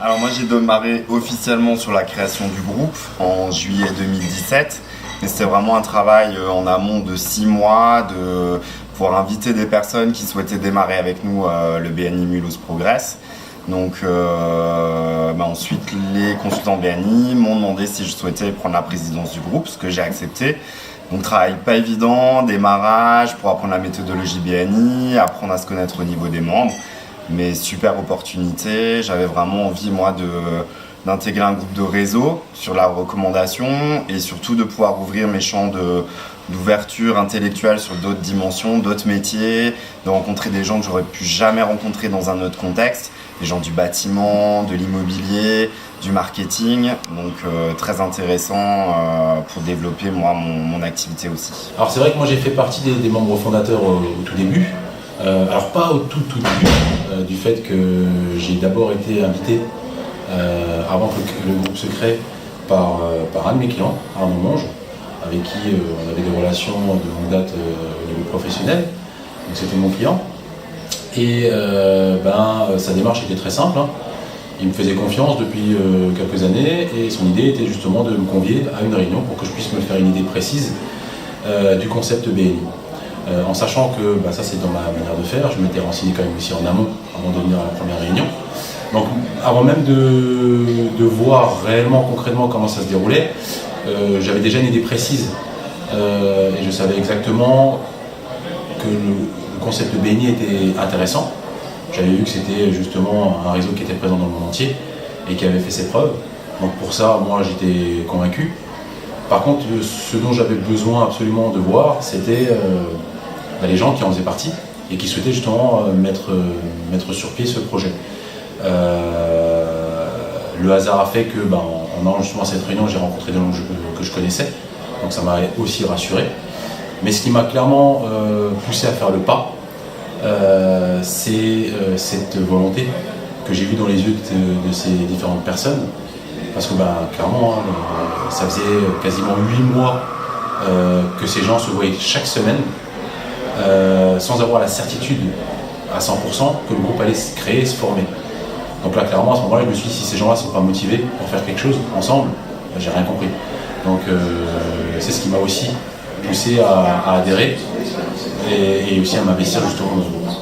Alors moi j'ai démarré officiellement sur la création du groupe en juillet 2017. Mais c'était vraiment un travail en amont de 6 mois pour inviter des personnes qui souhaitaient démarrer avec nous le BNI Mulhouse Progress. Donc ensuite les consultants BNI m'ont demandé si je souhaitais prendre la présidence du groupe, ce que j'ai accepté. Donc travail pas évident, démarrage pour apprendre la méthodologie BNI, apprendre à se connaître au niveau des membres. Mais super opportunité, j'avais vraiment envie moi d'intégrer un groupe de réseau sur la recommandation et surtout de pouvoir ouvrir mes champs d'ouverture intellectuelle sur d'autres dimensions, d'autres métiers, de rencontrer des gens que j'aurais pu jamais rencontrer dans un autre contexte, des gens du bâtiment, de l'immobilier, du marketing, donc très intéressant pour développer moi mon activité aussi. Alors c'est vrai que moi j'ai fait partie des membres fondateurs au tout début. Alors pas au tout début, du fait que j'ai d'abord été invité avant que le groupe se crée par un de mes clients, Arnaud Monge, avec qui on avait des relations de longue date au niveau professionnel, donc c'était mon client. Et sa démarche était très simple, hein. Il me faisait confiance depuis quelques années et son idée était justement de me convier à une réunion pour que je puisse me faire une idée précise du concept BNI. En sachant que ça c'est dans ma manière de faire, je m'étais renseigné quand même aussi en amont avant de venir à la première réunion. Donc avant même de voir réellement, concrètement comment ça se déroulait, j'avais déjà une idée précise et je savais exactement que le concept de BNI était intéressant. J'avais vu que c'était justement un réseau qui était présent dans le monde entier et qui avait fait ses preuves. Donc pour ça, moi j'étais convaincu. Par contre, ce dont j'avais besoin absolument de voir, c'était les gens qui en faisaient partie et qui souhaitaient justement mettre sur pied ce projet. Le hasard a fait que, en allant justement à cette réunion, j'ai rencontré des gens que je connaissais, donc ça m'a aussi rassuré. Mais ce qui m'a clairement poussé à faire le pas, c'est cette volonté que j'ai vue dans les yeux de ces différentes personnes. Parce que clairement, ça faisait quasiment 8 mois que ces gens se voyaient chaque semaine sans avoir la certitude à 100% que le groupe allait se créer et se former. Donc là, clairement, à ce moment-là, je me suis dit, si ces gens-là ne sont pas motivés pour faire quelque chose ensemble, j'ai rien compris. Donc c'est ce qui m'a aussi poussé à adhérer et aussi à m'investir justement dans ce groupe.